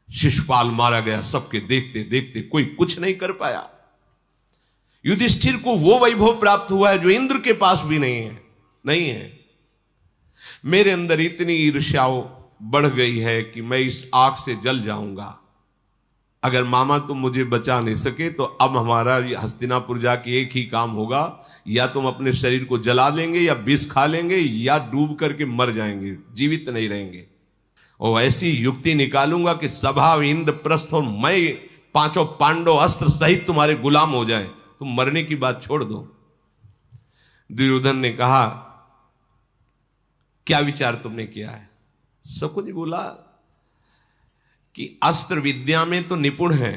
शिशुपाल मारा गया, सबके देखते देखते कोई कुछ नहीं कर पाया। युधिष्ठिर को वो वैभव प्राप्त हुआ है जो इंद्र के पास भी नहीं है। मेरे अंदर इतनी ईर्ष्या बढ़ गई है कि मैं इस आग से जल जाऊंगा। अगर मामा तुम मुझे बचा नहीं सके तो अब हमारा हस्तिनापुर जाके एक ही काम होगा, या तुम अपने शरीर को जला लेंगे या विष खा लेंगे या डूब करके मर जाएंगे, जीवित नहीं रहेंगे। और ऐसी युक्ति निकालूंगा कि सभा इंद्रप्रस्थ और मैं पांचों पांडव अस्त्र सहित तुम्हारे गुलाम हो जाएं, तुम मरने की बात छोड़ दो। दुर्योधन ने कहा, क्या विचार तुमने किया है? शकुनि बोला कि अस्त्र विद्या में तो निपुण है,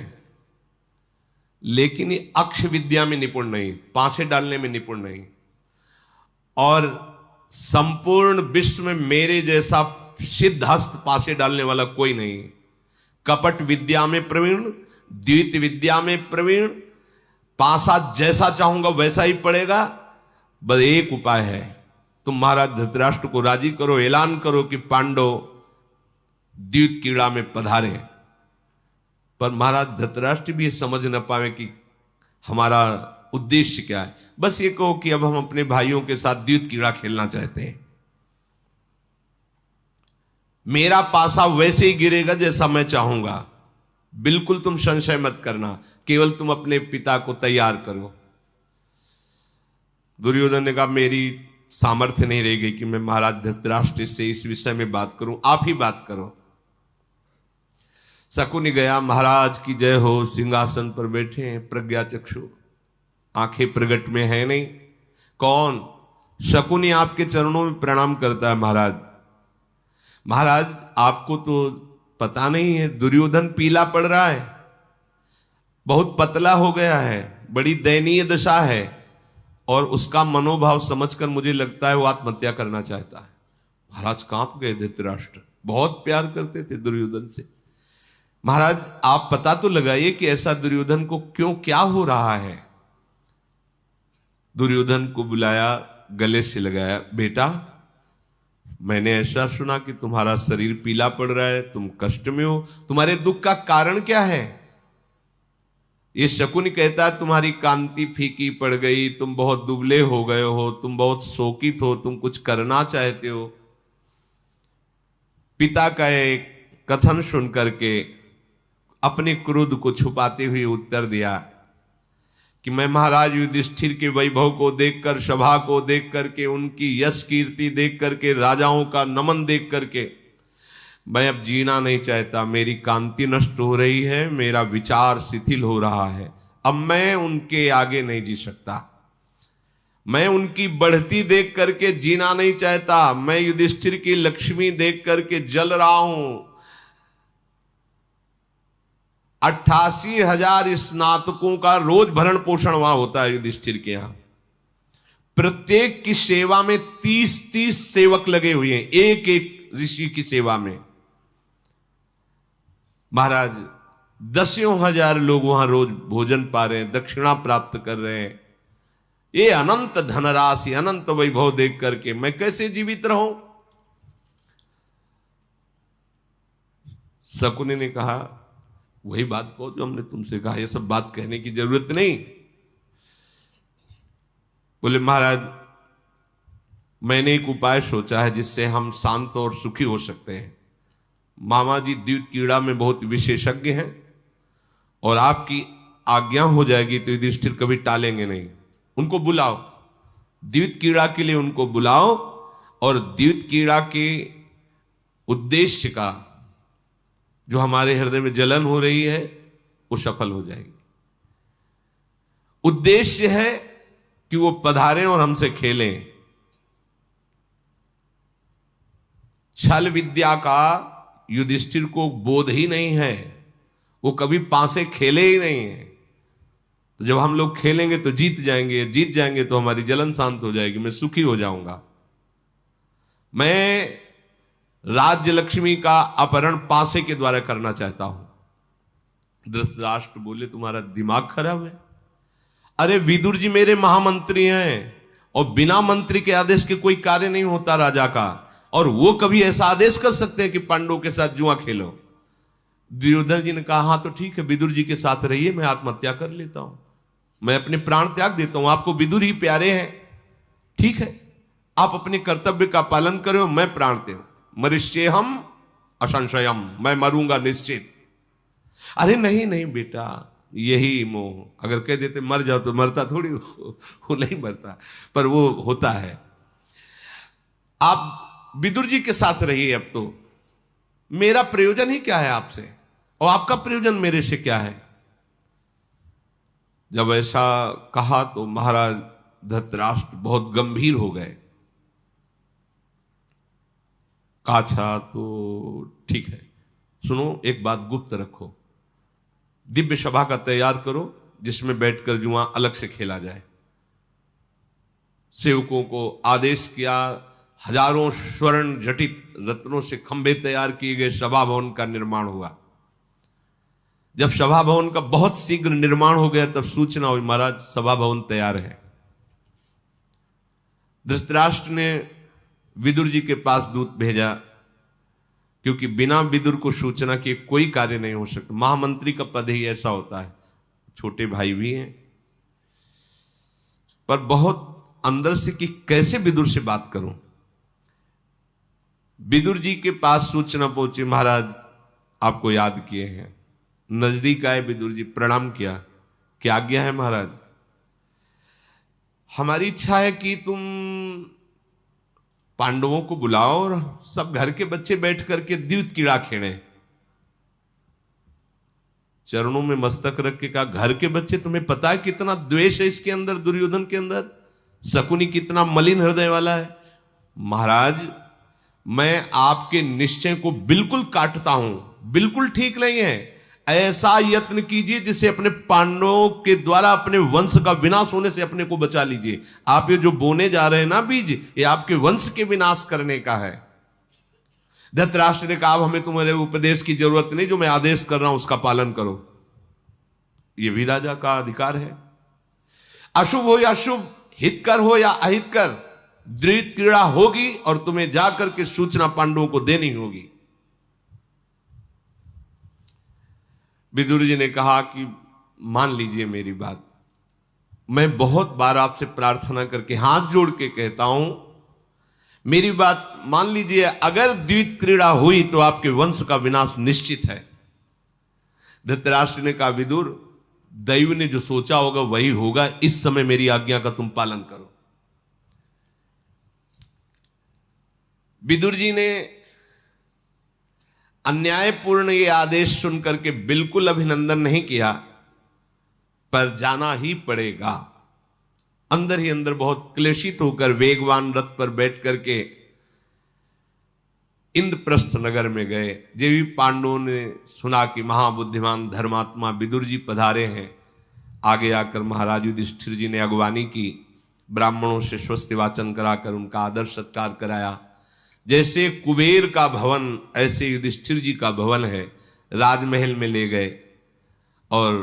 लेकिन ये अक्ष विद्या में निपुण नहीं, पांसे डालने में निपुण नहीं, और संपूर्ण विश्व में मेरे जैसा सिद्ध हस्त पासे डालने वाला कोई नहीं। कपट विद्या में प्रवीण, द्वित विद्या में प्रवीण, पासा जैसा चाहूंगा वैसा ही पड़ेगा। बस एक उपाय है, तुम महाराज धृतराष्ट्र को राजी करो, ऐलान करो कि पांडव द्यूत कीड़ा में पधारे। पर महाराज धृतराष्ट्र भी समझ न पावे कि हमारा उद्देश्य क्या है। बस ये कहो कि अब हम अपने भाइयों के साथ द्यूत कीड़ा खेलना चाहते हैं, मेरा पासा वैसे ही गिरेगा जैसा मैं चाहूंगा, बिल्कुल तुम संशय मत करना, केवल तुम अपने पिता को तैयार करो। दुर्योधन ने कहा, मेरी सामर्थ्य नहीं रहेगी कि मैं महाराज धृतराष्ट्र से इस विषय में बात करूं, आप ही बात करो। शकुनि गया, महाराज की जय हो, सिंहासन पर बैठे हैं, प्रज्ञा चक्षु, आंखें प्रगट में है नहीं। कौन? शकुनि आपके चरणों में प्रणाम करता है। महाराज, महाराज आपको तो पता नहीं है, दुर्योधन पीला पड़ रहा है, बहुत पतला हो गया है, बड़ी दयनीय दशा है, और उसका मनोभाव समझकर मुझे लगता है वो आत्महत्या करना चाहता है। महाराज कांप गए। धृतराष्ट्र बहुत प्यार करते थे दुर्योधन से। महाराज आप पता तो लगाइए कि ऐसा दुर्योधन को क्यों, क्या हो रहा है। दुर्योधन को बुलाया, गले से लगाया, बेटा मैंने ऐसा सुना कि तुम्हारा शरीर पीला पड़ रहा है, तुम कष्ट में हो, तुम्हारे दुख का कारण क्या है? ये शकुनि कहता है तुम्हारी कांति फीकी पड़ गई, तुम बहुत दुबले हो गए हो, तुम बहुत शोकित हो, तुम कुछ करना चाहते हो। पिता का एक कथन सुन करके अपने क्रोध को छुपाते हुए उत्तर दिया कि मैं महाराज युधिष्ठिर के वैभव को देखकर, सभा को देख करके, उनकी यश कीर्ति देख करके, राजाओं का नमन देख करके मैं अब जीना नहीं चाहता। मेरी कांति नष्ट हो रही है, मेरा विचार शिथिल हो रहा है, अब मैं उनके आगे नहीं जी सकता। मैं उनकी बढ़ती देख करके जीना नहीं चाहता। मैं युधिष्ठिर की लक्ष्मी देख करके जल रहा हूं। 88,000 स्नातकों का रोज भरण पोषण वहां होता है युधिष्ठिर के यहां। प्रत्येक की सेवा में 30-30 सेवक लगे हुए हैं, एक एक ऋषि की सेवा में। महाराज 10,000 लोग वहां रोज भोजन पा रहे हैं, दक्षिणा प्राप्त कर रहे हैं। ये अनंत धनराशि, अनंत वैभव देख करके मैं कैसे जीवित रहूं? शकुनि ने कहा, वही बात कहो जो हमने तुमसे कहा, ये सब बात कहने की जरूरत नहीं। बोले महाराज मैंने एक उपाय सोचा है जिससे हम शांत और सुखी हो सकते हैं। मामा जी द्यूत कीड़ा में बहुत विशेषज्ञ हैं, और आपकी आज्ञा हो जाएगी तो युधिष्ठिर कभी टालेंगे नहीं। उनको बुलाओ, द्यूत कीड़ा के लिए उनको बुलाओ, और द्यूत कीड़ा के उद्देश्य का जो हमारे हृदय में जलन हो रही है वो सफल हो जाएगी। उद्देश्य है कि वो पधारें और हमसे खेलें। छल विद्या का युधिष्ठिर को बोध ही नहीं है, वो कभी पासे खेले ही नहीं है। तो जब हम लोग खेलेंगे तो जीत जाएंगे तो हमारी जलन शांत हो जाएगी, मैं सुखी हो जाऊंगा। मैं राज्य लक्ष्मी का अपहरण पासे के द्वारा करना चाहता हूं। धृतराष्ट्र बोले तुम्हारा दिमाग खराब है? अरे विदुर जी मेरे महामंत्री हैं, और बिना मंत्री के आदेश के कोई कार्य नहीं होता राजा का, और वो कभी ऐसा आदेश कर सकते हैं कि पांडवों के साथ जुआ खेलो? दुर्योधन जी ने कहा हाँ तो ठीक है, विदुर जी के साथ रहिए, मैं आत्महत्या कर लेता हूं, मैं अपने प्राण त्याग देता हूं, आपको विदुर ही प्यारे हैं, ठीक है आप अपने कर्तव्य का पालन करो, मैं प्राण त्याग, मरिष्येहम असंशयम, मैं मरूंगा निश्चित। अरे नहीं नहीं बेटा, यही मोह, अगर कह देते मर जाओ तो मरता थोड़ी, वो नहीं मरता, पर वो होता है। आप विदुर जी के साथ रहिए, अब तो मेरा प्रयोजन ही क्या है आपसे, और आपका प्रयोजन मेरे से क्या है। जब ऐसा कहा तो महाराज धृतराष्ट्र बहुत गंभीर हो गए। कहा अच्छा तो ठीक है, सुनो एक बात गुप्त रखो, दिव्य सभा का तैयार करो जिसमें बैठकर जुआ अलग से खेला जाए। सेवकों को आदेश किया, हजारों स्वर्ण जटित रत्नों से खंभे तैयार किए गए, सभा भवन का निर्माण हुआ। जब सभा भवन का बहुत शीघ्र निर्माण हो गया तब सूचना हुई महाराज सभा भवन तैयार है। धृतराष्ट्र ने विदुर जी के पास दूत भेजा, क्योंकि बिना विदुर को सूचना के कोई कार्य नहीं हो सकता। महामंत्री का पद ही ऐसा होता है, छोटे भाई भी हैं, पर बहुत अंदर से कि कैसे विदुर से बात करूं। विदुर जी के पास सूचना पहुंची, महाराज आपको याद किए हैं। नजदीक आए विदुर जी, प्रणाम किया, क्या आज्ञा है महाराज। हमारी इच्छा है कि तुम पांडवों को बुलाओ और सब घर के बच्चे बैठ करके द्यूत कीड़ा खेलें। चरणों में मस्तक रख के कहा, घर के बच्चे, तुम्हें पता है कितना द्वेष है इसके अंदर, दुर्योधन के अंदर, शकुनी कितना मलिन हृदय वाला है। महाराज मैं आपके निश्चय को बिल्कुल काटता हूं, बिल्कुल ठीक नहीं है। ऐसा यत्न कीजिए जिससे अपने पांडवों के द्वारा अपने वंश का विनाश होने से अपने को बचा लीजिए। आप ये जो बोने जा रहे हैं ना बीज, ये आपके वंश के विनाश करने का है। धृतराष्ट्र ने कहा, हमें तुम्हारे उपदेश की जरूरत नहीं, जो मैं आदेश कर रहा हूं उसका पालन करो, ये भी राजा का अधिकार है। अशुभ हो या शुभ, हितकर हो या अहितकर, द्वैत क्रीड़ा होगी और तुम्हें जाकर के सूचना पांडवों को देनी होगी। विदुर जी ने कहा कि मान लीजिए मेरी बात, मैं बहुत बार आपसे प्रार्थना करके हाथ जोड़ के कहता हूं, मेरी बात मान लीजिए। अगर द्वैत क्रीड़ा हुई तो आपके वंश का विनाश निश्चित है। धृतराष्ट्र ने कहा, विदुर दैव ने जो सोचा होगा वही होगा, इस समय मेरी आज्ञा का तुम पालन करो। विदुर जी ने अन्यायपूर्ण ये आदेश सुनकर के बिल्कुल अभिनंदन नहीं किया, पर जाना ही पड़ेगा। अंदर ही अंदर बहुत क्लेशित होकर वेगवान रथ पर बैठ करके इंद्रप्रस्थ नगर में गए। देवी पांडवों ने सुना कि महाबुद्धिमान धर्मात्मा विदुर जी पधारे हैं। आगे आकर महाराज युधिष्ठिर जी ने अगवानी की, ब्राह्मणों से स्वस्ति वाचन कराकर उनका आदर सत्कार कराया। जैसे कुबेर का भवन ऐसे युधिष्ठिर जी का भवन है, राजमहल में ले गए और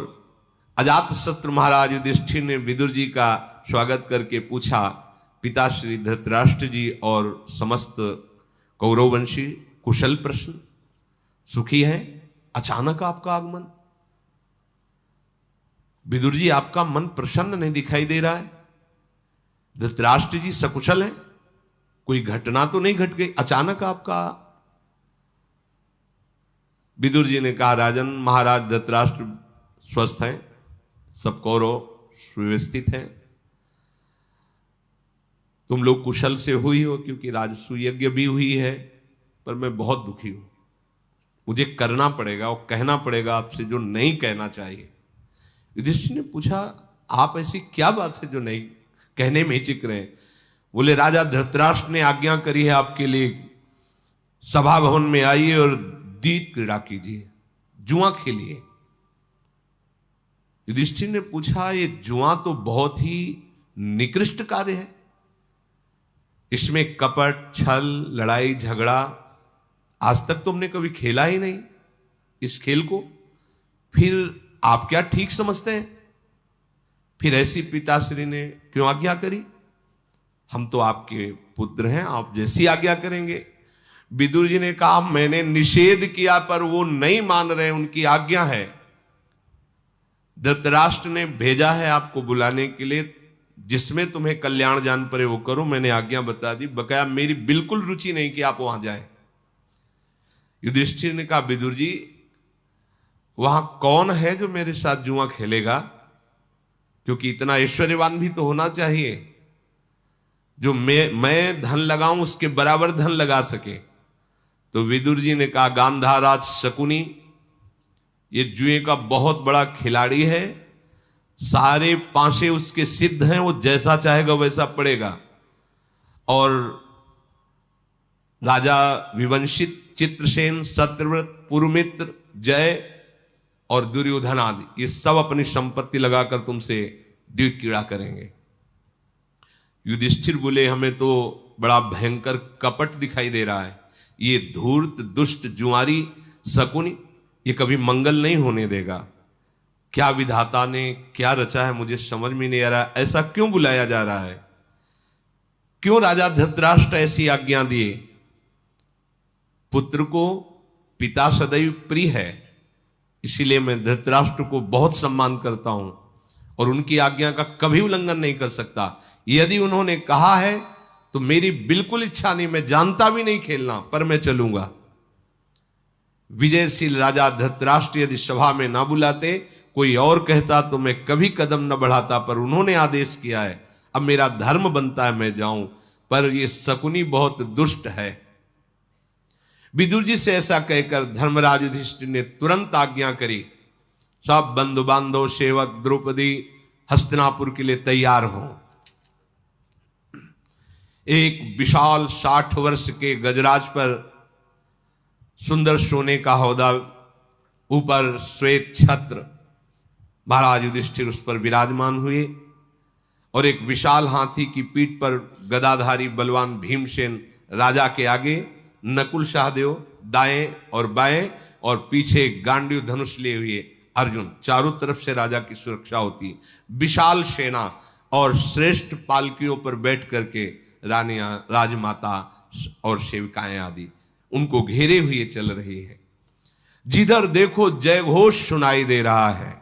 अजातशत्रु महाराज युधिष्ठिर ने विदुर जी का स्वागत करके पूछा, पिताश्री धृतराष्ट्र जी और समस्त कौरववंशी कुशल प्रश्न, सुखी हैं? अचानक आपका आगमन, विदुर जी आपका मन प्रसन्न नहीं दिखाई दे रहा है। धृतराष्ट्र जी सकुशल हैं? कोई घटना तो नहीं घट गई अचानक आपका? विदुर जी ने कहा, राजन महाराज धृतराष्ट्र स्वस्थ हैं, सब कौरव सुव्यवस्थित हैं, तुम लोग कुशल से हुई हो क्योंकि राजसूय यज्ञ भी हुई है, पर मैं बहुत दुखी हूं, मुझे करना पड़ेगा और कहना पड़ेगा आपसे जो नहीं कहना चाहिए। युधिष्ठिर ने पूछा, आप ऐसी क्या बात है जो नहीं कहने में हिचक रहे हैं? बोले, राजा धृतराष्ट्र ने आज्ञा करी है आपके लिए, सभा भवन में आइए और द्वैत क्रीड़ा कीजिए, जुआ खेलिए। युधिष्ठिर ने पूछा, ये जुआ तो बहुत ही निकृष्ट कार्य है, इसमें कपट, छल, लड़ाई झगड़ा, आज तक तुमने कभी खेला ही नहीं इस खेल को, फिर आप क्या ठीक समझते हैं? फिर ऐसी पिताश्री ने क्यों आज्ञा करी? हम तो आपके पुत्र हैं, आप जैसी आज्ञा करेंगे। विदुर जी ने कहा मैंने निषेध किया पर वो नहीं मान रहे, उनकी आज्ञा है। धृतराष्ट्र ने भेजा है आपको बुलाने के लिए, जिसमें तुम्हें कल्याण जान पड़े वो करो, मैंने आज्ञा बता दी, बकाया मेरी बिल्कुल रुचि नहीं कि आप वहां जाएं। युधिष्ठिर ने कहा विदुर जी वहां कौन है जो मेरे साथ जुआ खेलेगा, क्योंकि इतना ऐश्वर्यवान भी तो होना चाहिए जो मैं धन लगाऊं उसके बराबर धन लगा सके। तो विदुर जी ने कहा गांधाराज शकुनी ये जुए का बहुत बड़ा खिलाड़ी है, सारे पांचे उसके सिद्ध हैं, वो जैसा चाहेगा वैसा पड़ेगा। और राजा विवंशित, चित्रसेन, सत्यव्रत, पुरुमित्र, जय और दुर्योधन आदि ये सब अपनी संपत्ति लगाकर तुमसे द्यूत क्रीड़ा करेंगे। युधिष्ठिर बोले हमें तो बड़ा भयंकर कपट दिखाई दे रहा है, ये धूर्त दुष्ट जुआरी शकुनी ये कभी मंगल नहीं होने देगा। क्या विधाता ने क्या रचा है मुझे समझ में नहीं आ रहा, ऐसा क्यों बुलाया जा रहा है, क्यों राजा धृतराष्ट्र ऐसी आज्ञा दिए। पुत्र को पिता सदैव प्रिय है, इसीलिए मैं धृतराष्ट्र को बहुत सम्मान करता हूं और उनकी आज्ञा का कभी उल्लंघन नहीं कर सकता। यदि उन्होंने कहा है तो मेरी बिल्कुल इच्छा नहीं, मैं जानता भी नहीं खेलना, पर मैं चलूंगा। विजयशील राजा धृतराष्ट्र यदि सभा में ना बुलाते, कोई और कहता तो मैं कभी कदम न बढ़ाता, पर उन्होंने आदेश किया है, अब मेरा धर्म बनता है मैं जाऊं, पर यह शकुनी बहुत दुष्ट है। विदुर जी से ऐसा कहकर धर्मराज युधिष्ठिर ने तुरंत आज्ञा करी, सब बंधु बांधव सेवक द्रौपदी हस्तिनापुर के लिए तैयार हो। एक विशाल 60 वर्ष के गजराज पर सुंदर सोने का हौदा, ऊपर श्वेत छत्र, महाराज युधिष्ठिर उस पर विराजमान हुए और एक विशाल हाथी की पीठ पर गदाधारी बलवान भीमसेन राजा के आगे, नकुल सहदेव दाएं और बाएं और पीछे गांडीव धनुष लिए हुए अर्जुन, चारों तरफ से राजा की सुरक्षा होती। विशाल सेना और श्रेष्ठ पालकियों पर बैठ करके रानियां, राजमाता और सेविकाएं आदि उनको घेरे हुए चल रही है। जिधर देखो जय घोष सुनाई दे रहा है।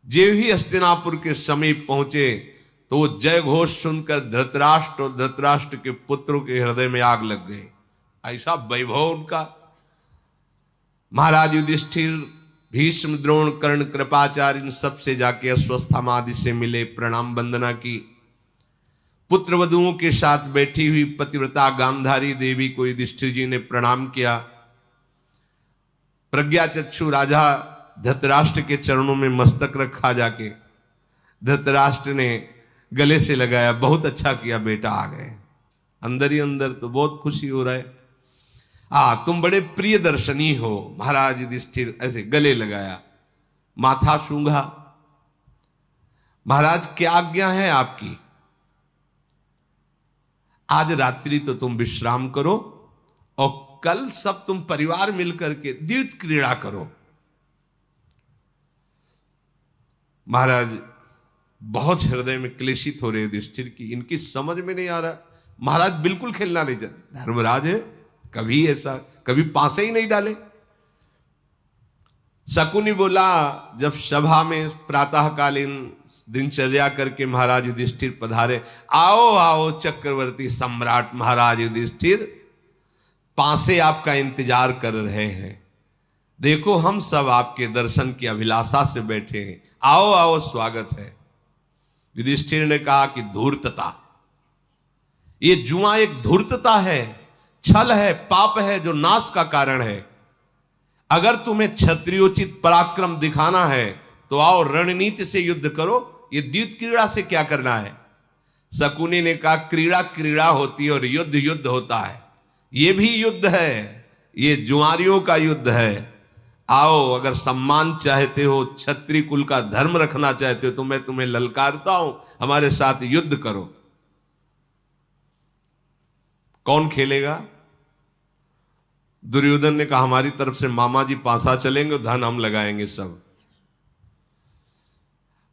जे ही हस्तिनापुर के समीप पहुंचे तो वो जय घोष सुनकर धृतराष्ट्र और धृतराष्ट्र के पुत्रों के हृदय में आग लग गई। ऐसा वैभव उनका। महाराज युधिष्ठिर, भीष्म, द्रोण, कर्ण, कृपाचार्य इन सबसे जाके अश्वस्थामा आदि से मिले, प्रणाम वंदना की। पुत्र वधुओं के साथ बैठी हुई पतिव्रता गांधारी देवी को युधिष्ठिर जी ने प्रणाम किया। प्रज्ञाचक्षु राजा धृतराष्ट्र के चरणों में मस्तक रखा जाके धृतराष्ट्र ने गले से लगाया, बहुत अच्छा किया बेटा आ गए। अंदर ही अंदर तो बहुत खुशी हो रहा है, तुम बड़े प्रिय दर्शनी हो। महाराज युधिष्ठिर ऐसे गले लगाया, माथा सूंघा, महाराज क्या आज्ञा है आपकी। आज रात्रि तो तुम विश्राम करो और कल सब तुम परिवार मिलकर के द्यूत क्रीड़ा करो। महाराज बहुत हृदय में क्लेशित हो रहे युधिष्ठिर की, इनकी समझ में नहीं आ रहा। महाराज बिल्कुल खेलना नहीं चाहते, धर्मराज है, कभी ऐसा कभी पासे ही नहीं डाले। शकुनी बोला, जब सभा में प्रातःकालीन दिनचर्या करके महाराज युधिष्ठिर पधारे, आओ आओ चक्रवर्ती सम्राट महाराज युधिष्ठिर, पासे आपका इंतजार कर रहे हैं। देखो हम सब आपके दर्शन की अभिलाषा से बैठे हैं, आओ आओ स्वागत है। युधिष्ठिर ने कहा कि धूर्तता, ये जुआ एक धूर्तता है, छल है, पाप है जो नाश का कारण है। अगर तुम्हें क्षत्रियोचित पराक्रम दिखाना है तो आओ रणनीति से युद्ध करो, ये द्यूत क्रीड़ा से क्या करना है। शकुनी ने कहा क्रीड़ा क्रीड़ा होती है और युद्ध युद्ध होता है, ये भी युद्ध है, ये जुआरियों का युद्ध है। आओ, अगर सम्मान चाहते हो, क्षत्रिय कुल का धर्म रखना चाहते हो तो मैं तुम्हें ललकारता हूं, हमारे साथ युद्ध करो। कौन खेलेगा? दुर्योधन ने कहा हमारी तरफ से मामा जी पासा चलेंगे, धन हम लगाएंगे सब।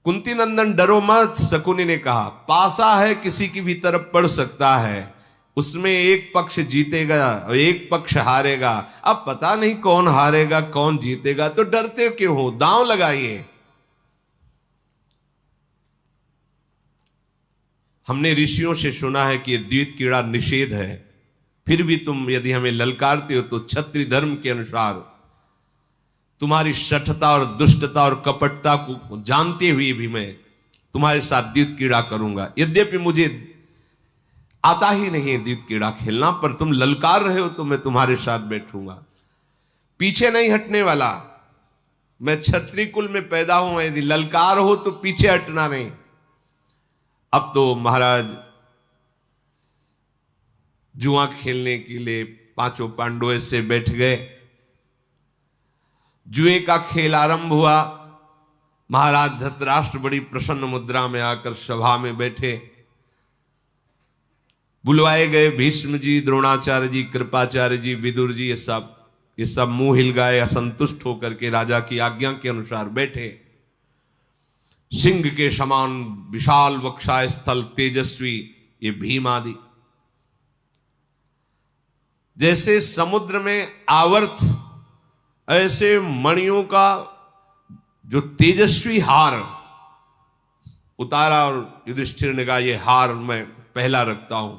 कुंती नंदन डरो मत, शकुनी ने कहा पासा है किसी की भी तरफ पड़ सकता है, उसमें एक पक्ष जीतेगा और एक पक्ष हारेगा। अब पता नहीं कौन हारेगा कौन जीतेगा, तो डरते क्यों हो? दांव लगाइए। हमने ऋषियों से सुना है कि द्वैत कीड़ा निषेध है, फिर भी तुम यदि हमें ललकारते हो तो क्षत्रिय धर्म के अनुसार तुम्हारी शठता और दुष्टता और कपटता को जानते हुए भी मैं तुम्हारे साथ द्वैत कीड़ा करूंगा। यद्यपि मुझे आता ही नहीं है द्वैत कीड़ा खेलना, पर तुम ललकार रहे हो तो मैं तुम्हारे साथ बैठूंगा। पीछे नहीं हटने वाला। मैं क्षत्रिय कुल में पैदा हूं, यदि ललकार हो तो पीछे हटना नहीं। अब तो महाराज जुआ खेलने के लिए पांचों पांडव ऐसे बैठ गए। जुए का खेल आरंभ हुआ। महाराज धृतराष्ट्र बड़ी प्रसन्न मुद्रा में आकर सभा में बैठे। बुलवाए गए भीष्म जी, द्रोणाचार्य जी, कृपाचार्य जी, विदुर जी, ये सब मुंह हिल गए, असंतुष्ट होकर के राजा की आज्ञा के अनुसार बैठे। सिंह के समान विशाल वक्षाय स्थल, तेजस्वी ये भीम आदि, जैसे समुद्र में आवर्त, ऐसे मणियों का जो तेजस्वी हार उतारा। और युधिष्ठिर ने कहा ये हार मैं पहला रखता हूं।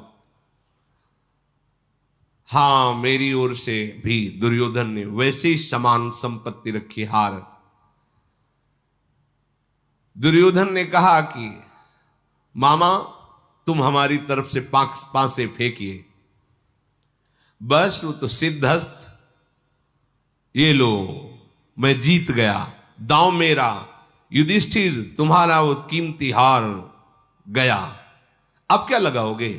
हां, मेरी ओर से भी दुर्योधन ने वैसे ही समान संपत्ति रखी हार। दुर्योधन ने कहा कि मामा तुम हमारी तरफ से पांसे फेंकिए, बस वो तो सिद्धहस्त, ये लो मैं जीत गया, दांव मेरा। युधिष्ठिर तुम्हारा वो कीमती हार गया, अब क्या लगाओगे?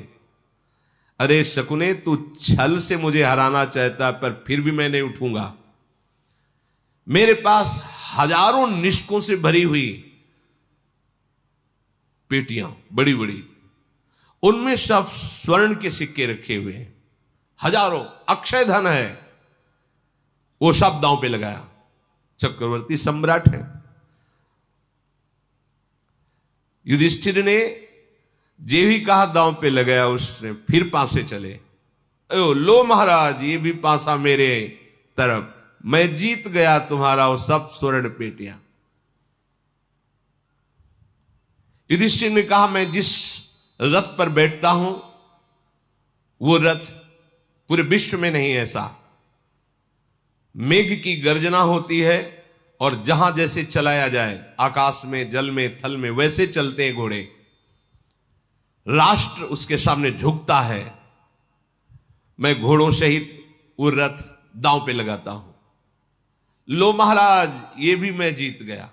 अरे शकुने, तू छल से मुझे हराना चाहता, पर फिर भी मैं नहीं उठूंगा। मेरे पास हजारों निष्कों से भरी हुई पेटियां बड़ी बड़ी, उनमें सब स्वर्ण के सिक्के रखे हुए हैं, हजारों, अक्षय धन है, वो सब दांव पे लगाया। चक्रवर्ती सम्राट है। युधिष्ठिर ने जे भी कहा दांव पे लगाया, उसने फिर पासे चले। लो महाराज, ये भी पासा मेरे तरफ, मैं जीत गया तुम्हारा वो सब स्वर्ण पेटियां। युधिष्ठिर ने कहा मैं जिस रथ पर बैठता हूं वो रथ पूरे विश्व में नहीं ऐसा। मेघ की गर्जना होती है और जहां जैसे चलाया जाए, आकाश में, जल में, थल में, वैसे चलते हैं घोड़े। राष्ट्र उसके सामने झुकता है। मैं घोड़ों सहित वो रथ दांव पे लगाता हूं। लो महाराज, ये भी मैं जीत गया।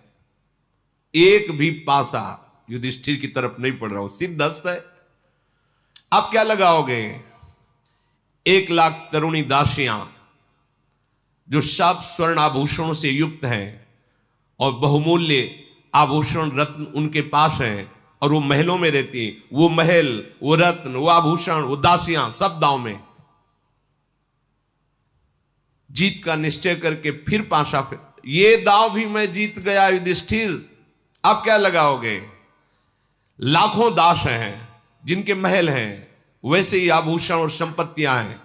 एक भी पासा युधिष्ठिर की तरफ नहीं पड़ रहा हूं, सिद्धहस्त है। अब क्या लगाओगे? 1,00,000 तरुणी दासियां जो सब स्वर्ण आभूषणों से युक्त हैं और बहुमूल्य आभूषण रत्न उनके पास हैं और वो महलों में रहती, वो महल, वो रत्न, वो आभूषण, वो दासियां सब दांव में। जीत का निश्चय करके फिर पासा, ये दांव भी मैं जीत गया युधिष्ठिर, अब क्या लगाओगे? लाखों दास हैं जिनके महल हैं, वैसे ही आभूषण और संपत्तियां हैं।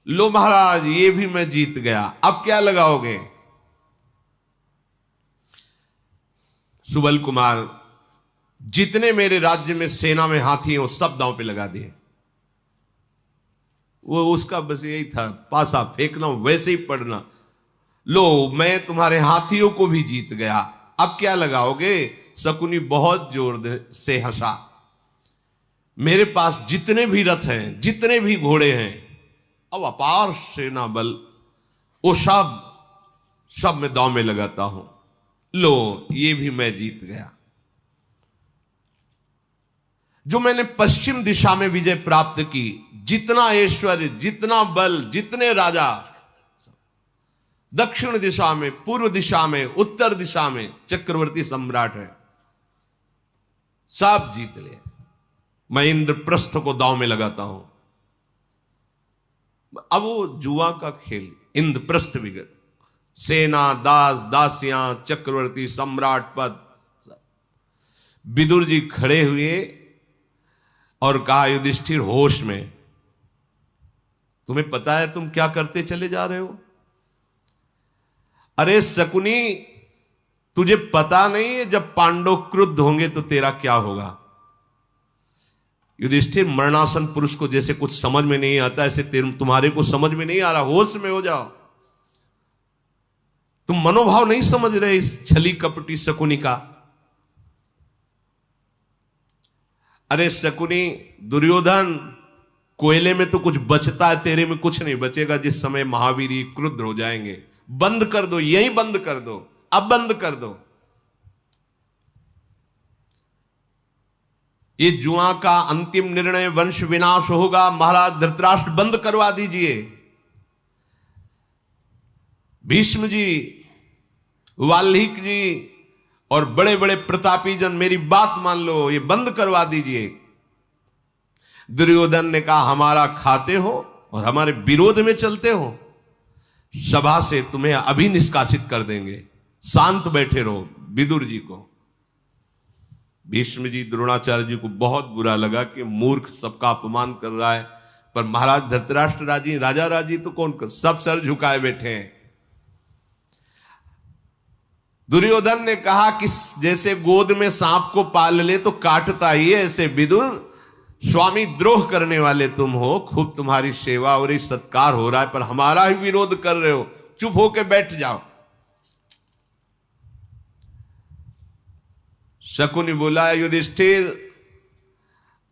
लो महाराज, ये भी मैं जीत गया, अब क्या लगाओगे? सुबल कुमार, जितने मेरे राज्य में सेना में हाथी हैं वो सब दांव पे लगा दिए। वो उसका बस यही था, पासा फेंकना वैसे ही पड़ना। लो, मैं तुम्हारे हाथियों को भी जीत गया, अब क्या लगाओगे? शकुनी बहुत जोर से हंसा। मेरे पास जितने भी रथ हैं, जितने भी घोड़े हैं, अब अपार सेना बल, वो सब मैं दांव में लगाता हूं। लो, ये भी मैं जीत गया। जो मैंने पश्चिम दिशा में विजय प्राप्त की, जितना ऐश्वर्य, जितना बल, जितने राजा, दक्षिण दिशा में, पूर्व दिशा में, उत्तर दिशा में चक्रवर्ती सम्राट है, सब जीत ले। मैं इंद्रप्रस्थ को दांव में लगाता हूं। अब वो जुआ का खेल, इंद्रप्रस्थ विगत, सेना, दास, दासियां, चक्रवर्ती, सम्राट पद। विदुर जी खड़े हुए और कहा युधिष्ठिर होश में, तुम्हें पता है तुम क्या करते चले जा रहे हो? अरे शकुनी, तुझे पता नहीं है जब पांडव क्रुद्ध होंगे तो तेरा क्या होगा। युधिष्ठिर, मरणासन पुरुष को जैसे कुछ समझ में नहीं आता, ऐसे तुम्हारे को समझ में नहीं आ रहा। होश में हो जाओ। तुम मनोभाव नहीं समझ रहे इस छली कपटी शकुनी का। अरे शकुनी, दुर्योधन, कोयले में तो कुछ बचता है, तेरे में कुछ नहीं बचेगा। जिस समय महावीर क्रुद्ध हो जाएंगे, बंद कर दो, यही बंद कर दो, अब बंद कर दो। ये जुआ का अंतिम निर्णय, वंश विनाश होगा। महाराज धृतराष्ट्र, बंद करवा दीजिए। भीष्म जी, वाल्मीकि जी और बड़े बड़े प्रतापी जन, मेरी बात मान लो, ये बंद करवा दीजिए। दुर्योधन ने कहा, हमारा खाते हो और हमारे विरोध में चलते हो, सभा से तुम्हें अभी निष्कासित कर देंगे। शांत बैठे रहो। विदुर जी को, भीष्म जी, द्रोणाचार्य जी को बहुत बुरा लगा कि मूर्ख सबका अपमान कर रहा है। पर महाराज धृतराष्ट्र राजी, राजा राजी तो कौन कर, सब सर झुकाए बैठे हैं। दुर्योधन ने कहा कि जैसे गोद में सांप को पाल ले तो काटता ही है, ऐसे विदुर स्वामी द्रोह करने वाले तुम हो। खूब तुम्हारी सेवा और सत्कार हो रहा है, पर हमारा ही विरोध कर रहे हो। चुप होके बैठ जाओ। शकुनी बोला, युधिष्ठिर,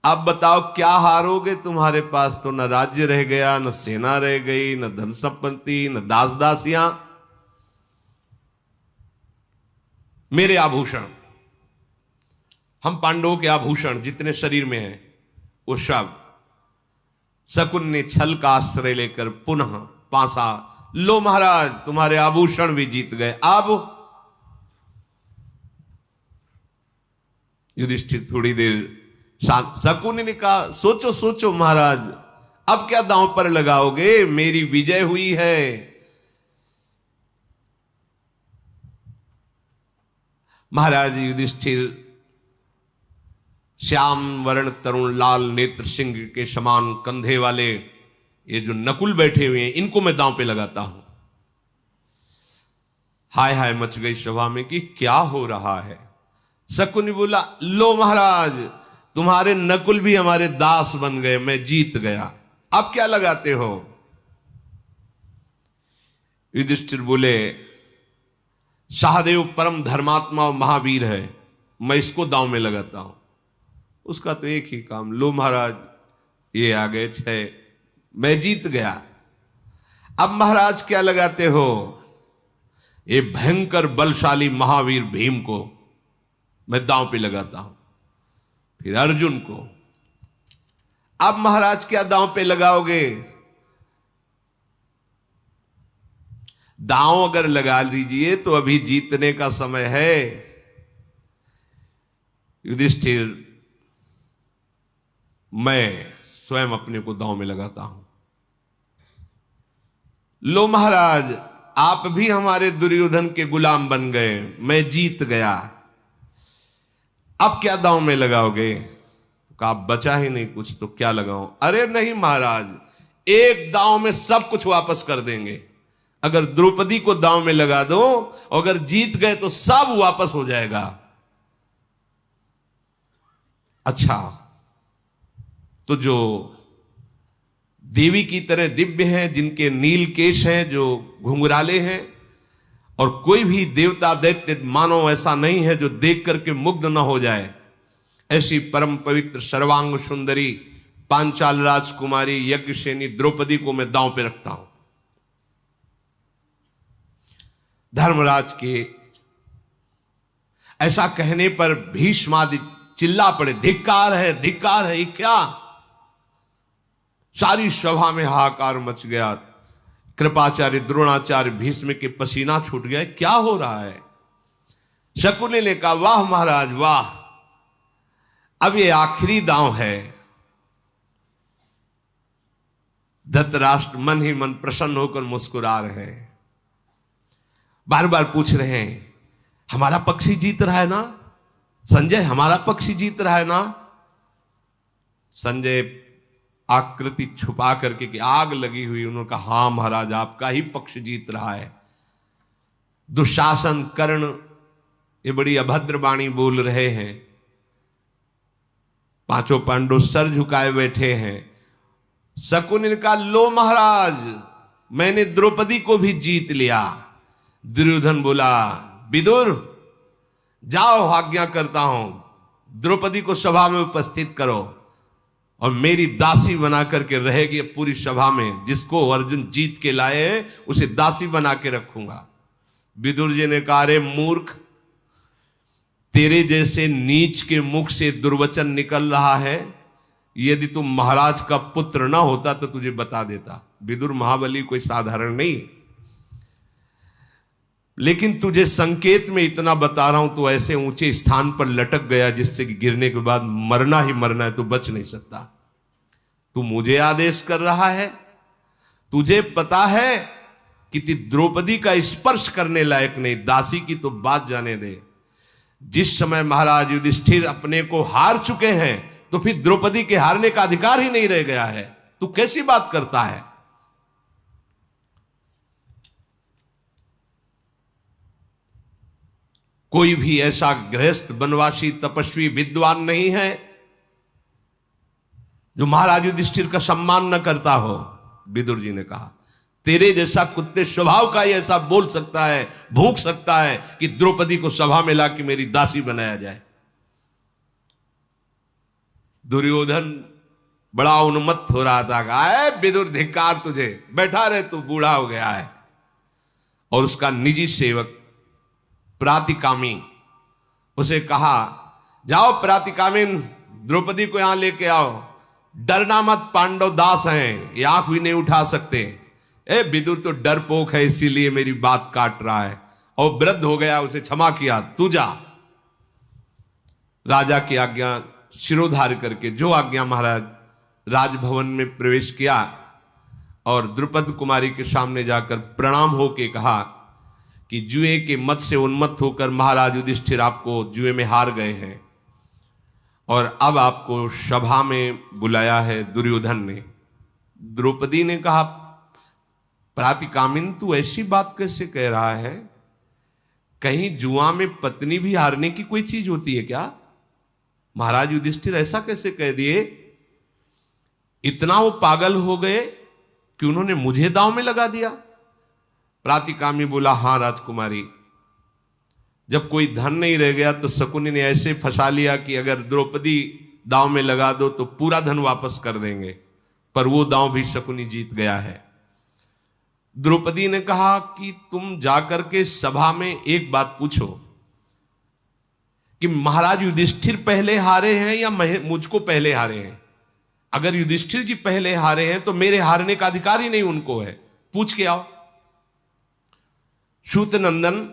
अब बताओ क्या हारोगे? तुम्हारे पास तो न राज्य रह गया, न सेना रह गई, न धन संपत्ति, न दास दासियां। मेरे आभूषण, हम पांडवों के आभूषण जितने शरीर में हैं, वो सब। शकुन ने छल का आश्रय लेकर पुनः पासा। लो महाराज, तुम्हारे आभूषण भी जीत गए। अब युधिष्ठिर थोड़ी देर शांत। शकुन ने कहा, सोचो सोचो महाराज, अब क्या दांव पर लगाओगे? मेरी विजय हुई है। महाराज युधिष्ठिर श्याम वर्ण तरुण लाल नेत्र सिंह के समान कंधे वाले ये जो नकुल बैठे हुए हैं, इनको मैं दांव पे लगाता हूं। हाय हाय मच गई सभा में कि क्या हो रहा है। शकुनी बोला, लो महाराज, तुम्हारे नकुल भी हमारे दास बन गए, मैं जीत गया। अब क्या लगाते हो? युधिष्ठिर बोले, सहदेव परम धर्मात्मा और महावीर है, मैं इसको दांव में लगाता हूं। उसका तो एक ही काम। लो महाराज, ये आ गए 6, मैं जीत गया। अब महाराज क्या लगाते हो? ये भयंकर बलशाली महावीर भीम को मैं दांव पे लगाता हूं। फिर अर्जुन को। अब महाराज क्या दांव पे लगाओगे? दांव अगर लगा दीजिए तो अभी जीतने का समय है। युधिष्ठिर, मैं स्वयं अपने को दांव में लगाता हूं। लो महाराज, आप भी हमारे दुर्योधन के गुलाम बन गए, मैं जीत गया। अब क्या दांव में लगाओगे? कहा, बचा ही नहीं कुछ, तो क्या लगाऊं? अरे नहीं महाराज, एक दांव में सब कुछ वापस कर देंगे। अगर द्रौपदी को दांव में लगा दो, अगर जीत गए तो सब वापस हो जाएगा। अच्छा, तो जो देवी की तरह दिव्य हैं, जिनके नील केश हैं, जो घुंघराले हैं, और कोई भी देवता दैत्य मानव ऐसा नहीं है जो देख करके मुग्ध न हो जाए, ऐसी परम पवित्र सर्वांग सुंदरी पांचाल राजकुमारी यज्ञसेनी द्रौपदी को मैं दांव पे रखता हूं। धर्मराज के ऐसा कहने पर भीष्मादि चिल्ला पड़े, धिक्कार है, धिक्कार है। ये क्या? सारी सभा में हाहाकार मच गया। कृपाचार्य, द्रोणाचार्य, भीष्म के पसीना छूट गया। क्या हो रहा है? शकुनी ने कहा, वाह महाराज वाह, अब ये आखिरी दांव है। धृतराष्ट्र मन ही मन प्रसन्न होकर मुस्कुरा रहे हैं, बार बार पूछ रहे हैं, हमारा पक्ष ही जीत रहा है ना संजय? हमारा पक्ष ही जीत रहा है ना? संजय आकृति छुपा करके कि आग लगी हुई, उन्होंने कहा हां महाराज आपका ही पक्ष जीत रहा है। दुशासन कर्ण ये बड़ी अभद्र वाणी बोल रहे हैं, पांचों पांडव सर झुकाए बैठे हैं। शकुनि ने कहा लो महाराज मैंने द्रौपदी को भी जीत लिया। दुर्योधन बोला विदुर जाओ आज्ञा करता हूं, द्रौपदी को सभा में उपस्थित करो और मेरी दासी बना करके रहेगी पूरी सभा में, जिसको अर्जुन जीत के लाए उसे दासी बना के रखूंगा। विदुर जी ने कहा अरे मूर्ख, तेरे जैसे नीच के मुख से दुर्वचन निकल रहा है, यदि तुम महाराज का पुत्र ना होता तो तुझे बता देता। विदुर महाबली कोई साधारण नहीं, लेकिन तुझे संकेत में इतना बता रहा हूं, तो ऐसे ऊंचे स्थान पर लटक गया जिससे कि गिरने के बाद मरना ही मरना है, तो बच नहीं सकता। तू मुझे आदेश कर रहा है, तुझे पता है कि द्रौपदी का स्पर्श करने लायक नहीं, दासी की तो बात जाने दे। जिस समय महाराज युधिष्ठिर अपने को हार चुके हैं तो फिर द्रौपदी के हारने का अधिकार ही नहीं रह गया है, तू कैसी बात करता है। कोई भी ऐसा गृहस्थ वनवासी तपस्वी विद्वान नहीं है जो महाराज युधिष्ठिर का सम्मान न करता हो। विदुर जी ने कहा तेरे जैसा कुत्ते स्वभाव का ही ऐसा बोल सकता है, भूख सकता है कि द्रौपदी को सभा में लाके मेरी दासी बनाया जाए। दुर्योधन बड़ा उन्मत्त हो रहा था, कहा विदुर धिक्कार तुझे, बैठा रहे तू बूढ़ा हो गया है। और उसका निजी सेवक प्रातिकामी उसे कहा जाओ प्रातिकामिन द्रौपदी को यहां लेके आओ, डरना मत, पांडव दास हैं, ये आंख भी नहीं उठा सकते। विदुर तो डरपोक है इसीलिए मेरी बात काट रहा है, और वृद्ध हो गया उसे क्षमा किया, तू जा। राजा की आज्ञा शिरोधार्य करके जो आज्ञा महाराज राजभवन में प्रवेश किया और द्रुपद कुमारी के सामने जाकर प्रणाम होके कहा कि जुए के मत से उन्मत्त होकर महाराज युधिष्ठिर आपको जुए में हार गए हैं और अब आपको सभा में बुलाया है दुर्योधन ने। द्रौपदी ने कहा प्रातिकामिन तू ऐसी बात कैसे कह रहा है, कहीं जुआ में पत्नी भी हारने की कोई चीज होती है क्या? महाराज युधिष्ठिर ऐसा कैसे कह दिए? इतना वो पागल हो गए कि उन्होंने मुझे दांव में लगा दिया। प्रातिकामी बोला हां राजकुमारी, जब कोई धन नहीं रह गया तो शकुनि ने ऐसे फंसा लिया कि अगर द्रौपदी दांव में लगा दो तो पूरा धन वापस कर देंगे, पर वो दांव भी शकुनि जीत गया है। द्रौपदी ने कहा कि तुम जाकर के सभा में एक बात पूछो कि महाराज युधिष्ठिर पहले हारे हैं या मुझको पहले हारे हैं। अगर युधिष्ठिर जी पहले हारे हैं तो मेरे हारने का अधिकार ही नहीं उनको है, पूछ के आओ। सूत नंदन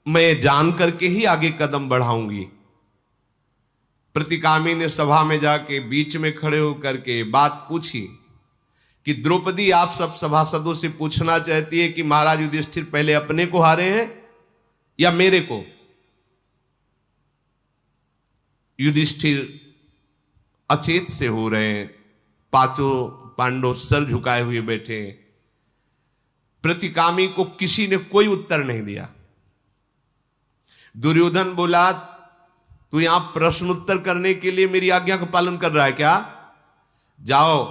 मैं जान करके ही आगे कदम बढ़ाऊंगी। प्रतिकामी ने सभा में जाके बीच में खड़े होकर के बात पूछी कि द्रौपदी आप सब सभासदों से पूछना चाहती है कि महाराज युधिष्ठिर पहले अपने को हारे हैं या मेरे को। युधिष्ठिर अचेत से हो रहे हैं, पांचों पांडव सर झुकाए हुए बैठे। प्रतिकामी को किसी ने कोई उत्तर नहीं दिया। दुर्योधन बोला तू यहां प्रश्न उत्तर करने के लिए मेरी आज्ञा का पालन कर रहा है क्या? जाओ,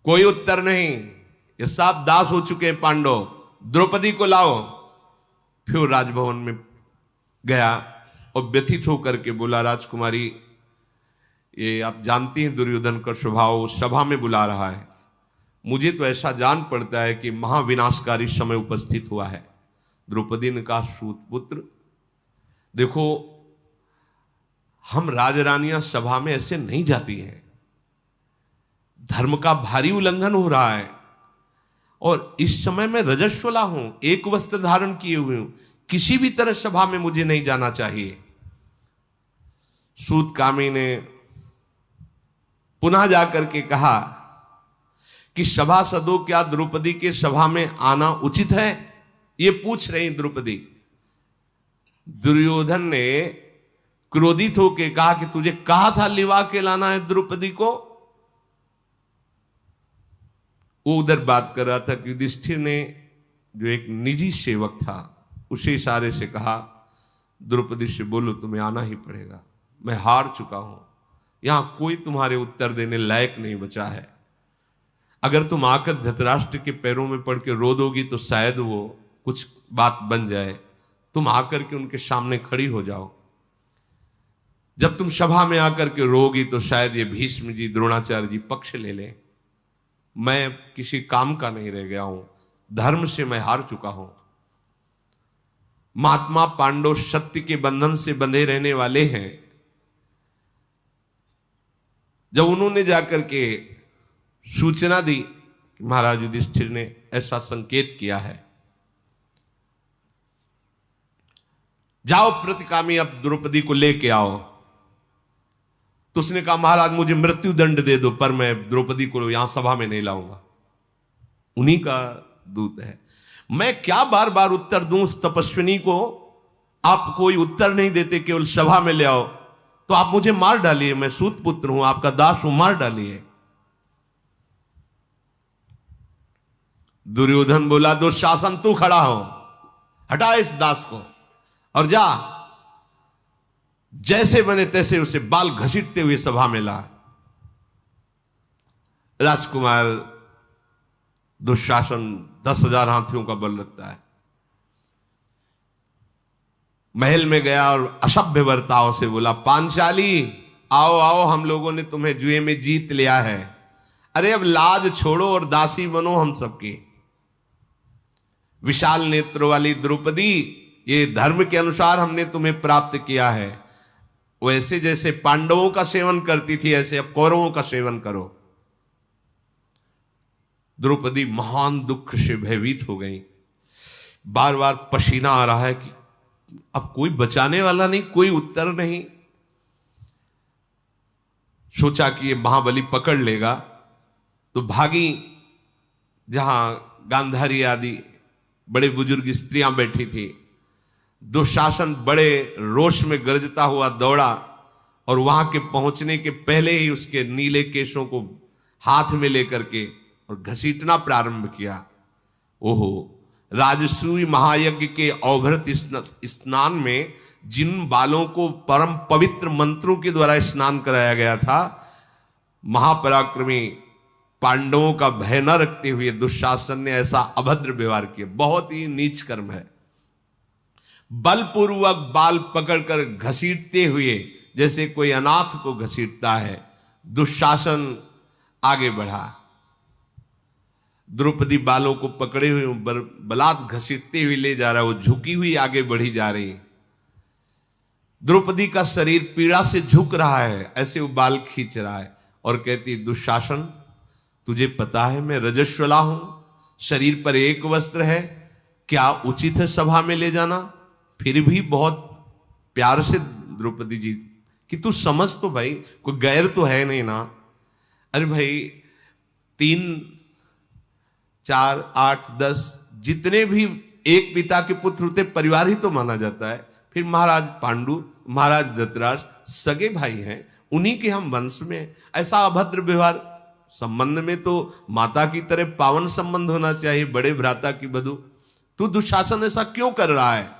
कोई उत्तर नहीं, ये सब दास हो चुके हैं पांडव, द्रौपदी को लाओ। फिर राजभवन में गया और व्यथित होकर के बोला राजकुमारी ये आप जानती हैं दुर्योधन का स्वभाव, सभा में बुला रहा है, मुझे तो ऐसा जान पड़ता है कि महाविनाशकारी समय उपस्थित हुआ है। द्रौपदी ने कहा सूत पुत्र देखो, हम राजरानियां सभा में ऐसे नहीं जाती हैं, धर्म का भारी उल्लंघन हो रहा है और इस समय मैं रजस्वला हूं, एक वस्त्र धारण किए हुए हूं, किसी भी तरह सभा में मुझे नहीं जाना चाहिए। सूतकामी ने पुनः जाकर के कहा कि सभासदों क्या द्रौपदी के सभा में आना उचित है, ये पूछ रही द्रौपदी। दुर्योधन ने क्रोधित होकर कहा कि तुझे कहा था लिवा के लाना है द्रौपदी को, वो उधर बात कर रहा था कि युधिष्ठिर ने जो एक निजी सेवक था उसे इशारे से कहा, द्रौपदी से बोलो तुम्हें आना ही पड़ेगा, मैं हार चुका हूं, यहां कोई तुम्हारे उत्तर देने लायक नहीं बचा है। अगर तुम आकर धृतराष्ट्र के पैरों में पड़ के रो दोगी तो शायद वो कुछ बात बन जाए, तुम आकर के उनके सामने खड़ी हो जाओ। जब तुम सभा में आकर के रोगी तो शायद ये भीष्म जी द्रोणाचार्य जी पक्ष ले लें। मैं किसी काम का नहीं रह गया हूं, धर्म से मैं हार चुका हूं। महात्मा पांडव सत्य के बंधन से बंधे रहने वाले हैं। जब उन्होंने जाकर के सूचना दी कि महाराज युधिष्ठिर ने ऐसा संकेत किया है, जाओ प्रतिकामी अब द्रौपदी को लेके आओ, तो उसने कहा महाराज मुझे मृत्यु दंड दे दो पर मैं द्रौपदी को यहां सभा में नहीं लाऊंगा, उन्हीं का दूत है। मैं क्या बार बार उत्तर दूं उस तपस्विनी को, आप कोई उत्तर नहीं देते, केवल सभा में ले आओ तो आप मुझे मार डालिए, मैं सूत पुत्र हूं, आपका दास हूं, मार डालिए। दुर्योधन बोला दुशासन तू खड़ा हो, हटा इस दास को और जा, जैसे बने तैसे उसे बाल घसीटते हुए सभा में ला। राजकुमार दुशासन 10,000 हाथियों का बल रखता है, महल में गया और असभ्य बर्ताव से बोला पांचाली आओ आओ, हम लोगों ने तुम्हें जुए में जीत लिया है, अरे अब लाज छोड़ो और दासी बनो हम सबके। विशाल नेत्रों वाली द्रौपदी, ये धर्म के अनुसार हमने तुम्हें प्राप्त किया है, वैसे जैसे पांडवों का सेवन करती थी ऐसे अब कौरवों का सेवन करो। द्रौपदी महान दुख से भयभीत हो गई, बार बार पसीना आ रहा है कि अब कोई बचाने वाला नहीं, कोई उत्तर नहीं। सोचा कि ये महाबली पकड़ लेगा तो भागी, जहां गांधारी आदि बड़े बुजुर्ग स्त्रियां बैठी थी। दुशासन बड़े रोष में गरजता हुआ दौड़ा और वहां के पहुंचने के पहले ही उसके नीले केशों को हाथ में लेकर के और घसीटना प्रारंभ किया। ओहो, राजसूय महायज्ञ के अवभृत स्नान में जिन बालों को परम पवित्र मंत्रों के द्वारा स्नान कराया गया था, महापराक्रमी पांडवों का भय न रखते हुए दुशासन ने ऐसा अभद्र व्यवहार किया। बहुत ही नीच कर्म है। बलपूर्वक बाल पकड़कर घसीटते हुए जैसे कोई अनाथ को घसीटता है, दुशासन आगे बढ़ा। द्रौपदी बालों को पकड़े हुए बलात् घसीटते हुए ले जा रहा है, वो झुकी हुई आगे बढ़ी जा रही। द्रौपदी का शरीर पीड़ा से झुक रहा है, ऐसे वो बाल खींच रहा है और कहती दुशासन तुझे पता है मैं रजस्वला हूं, शरीर पर एक वस्त्र है, क्या उचित है सभा में ले जाना? फिर भी बहुत प्यार से द्रौपदी जी कि तू समझ तो भाई, कोई गैर तो है नहीं ना। अरे भाई 3, 4, 8, 10 जितने भी एक पिता के पुत्र होते परिवार ही तो माना जाता है। फिर महाराज पांडु, महाराज धृतराष्ट्र सगे भाई हैं, उन्हीं के हम वंश में ऐसा अभद्र व्यवहार। संबंध में तो माता की तरह पावन संबंध होना चाहिए, बड़े भ्राता की बधू। तू दुशासन ऐसा क्यों कर रहा है?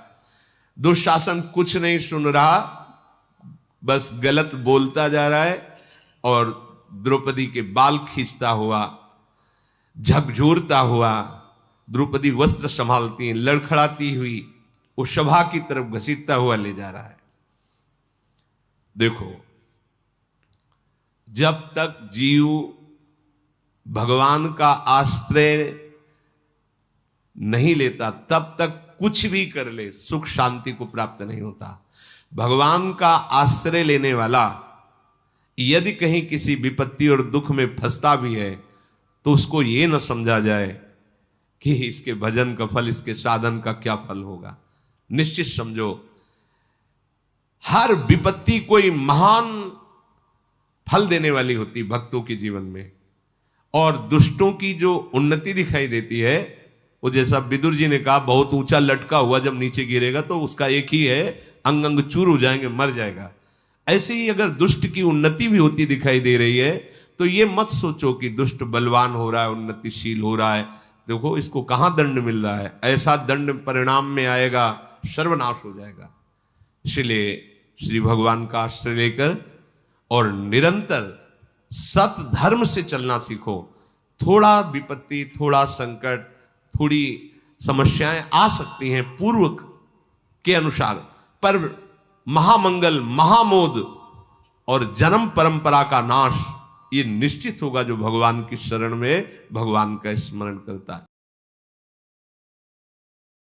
दुशासन कुछ नहीं सुन रहा, बस गलत बोलता जा रहा है और द्रौपदी के बाल खींचता हुआ, झकझोरता हुआ द्रौपदी वस्त्र संभालती, लड़खड़ाती हुई वो सभा की तरफ घसीटता हुआ ले जा रहा है। देखो, जब तक जीव भगवान का आश्रय नहीं लेता तब तक कुछ भी कर ले सुख शांति को प्राप्त नहीं होता। भगवान का आश्रय लेने वाला यदि कहीं किसी विपत्ति और दुख में फंसता भी है तो उसको ये न समझा जाए कि इसके भजन का फल, इसके साधन का क्या फल होगा। निश्चित समझो, हर विपत्ति कोई महान फल देने वाली होती भक्तों के जीवन में। और दुष्टों की जो उन्नति दिखाई देती है, वो जैसा विदुर जी ने कहा, बहुत ऊंचा लटका हुआ जब नीचे गिरेगा तो उसका एक ही है, अंग अंग चूर हो जाएंगे, मर जाएगा। ऐसे ही अगर दुष्ट की उन्नति भी होती दिखाई दे रही है तो ये मत सोचो कि दुष्ट बलवान हो रहा है, उन्नतिशील हो रहा है, देखो इसको कहां दंड मिल रहा है, ऐसा दंड परिणाम में आएगा, सर्वनाश हो जाएगा। इसलिए श्री भगवान का आश्रय लेकर और निरंतर सत धर्म से चलना सीखो। थोड़ा विपत्ति, थोड़ा संकट, थोड़ी समस्याएं आ सकती हैं पूर्व के अनुसार, पर महामंगल, महामोद और जन्म परंपरा का नाश ये निश्चित होगा जो भगवान की शरण में भगवान का स्मरण करता है।